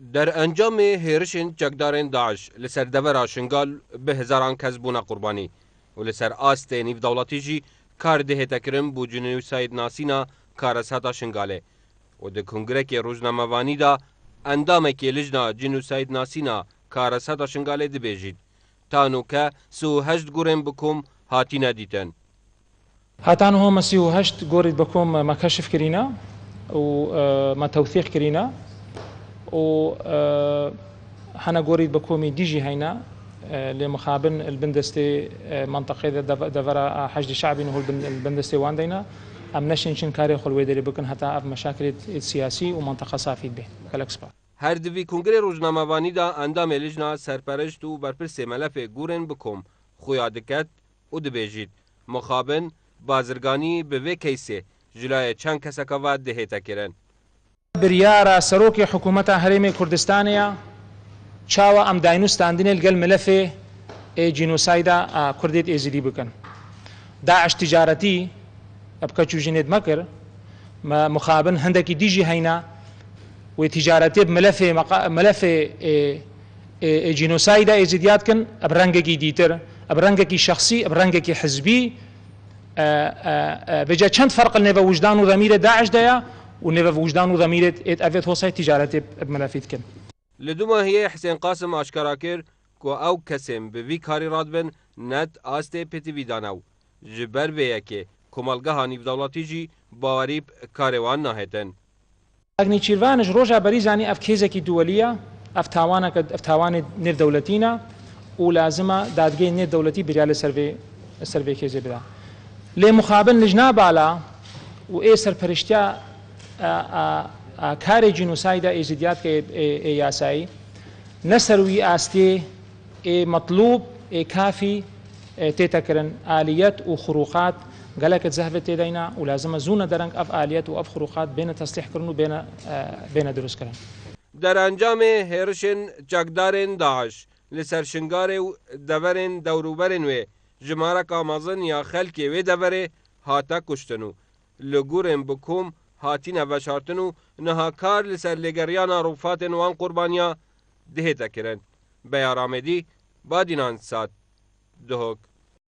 در انجام هێرشên çekdarên Daeş li ser devera Şingal bi hezaran kes bûne qurbanî û li ser astê nîvdewletî jî kar dihête kirin bû cinûsayîdnasîna Kareshata Şingalê û di Kongrekê Rojnamevanî da endamekê lijna cinûsayîdnasîna Kareshata Şingalê dibêjît tanûke 38 gurên bi kom hatîne dîtin. هاتان هم 38 گورید بکوم ما کشف کرینا و ما توثیق کرینا و هنا گورید بکومی دیجی هینا لمخابن البندستي منطقة دفرا حشد شعبي نقول البندستي واندينا أم نشين كاري خلوي دري بكن حتى أف مشاكل سياسي ومنطقة صافي به كالكسبا هر دوی کنگره روزنامه‌وانی دا اندام لجنا سرپرشت و برپرس ملف گورن بکم خویا دکت و دبیجید مخابن بازرگانی به وی کیسه جلای چند کسکا و دهیتا کرن. بريارة سروك حكومة هرمي كردستانيا شاوى أم داينوستاندين الجل ملفه جينوسايدا كرديت إزيدي بكن داعش تجارتي أبقى جوجينيد مكر مخابن هندكي ديجي هينا وتجارتي ملف جينوسايدا إزيديات كن أبرنجكي ديتر أبرنجكي شخصي أبرنجكي حزبي بجا چند فرق النبا وجدان وضمير داعش دايا ونبا وجدان وضمير افيت هوساي تجارتي بملافيت كن لدوما هي حسين قاسم اشكرا كر كو او كسم بوي كاري رادبن نت آستي پتي ويدانو جبر ويكي كمالگاه نيفدولاتي جي باوريب كاروان ناهتن اغني چيروانج روجا بريزاني اف كيزكي دوليه اف تاوان نيف دولتينا ولازمه دادگي نيف دولتي بريال سيرفي كيزي بدا لي مخابن لجنا بالا و اي سرپرشتيا كاري جينوسايدا ايزيديات كي ياساي نسروي استي مطلوب كافي تتكرن اليات وخروقات قالك تزهفت تدينا ولازم زونه درنگ اف اليات واف خروقات بين تصليح كرن بين دروس كرن در انجام هرشن چکدارن داعش لسر شنگار و دورن دوروبرن و جمارك آمازن یا خلکی و دوره هاتا کشتنو لگورن بکوم هاتین وشارتنو نها کار لسر لگریانا روفاتن وان قربانیا دهتا کرن بیارامدی بادینان سات دهوک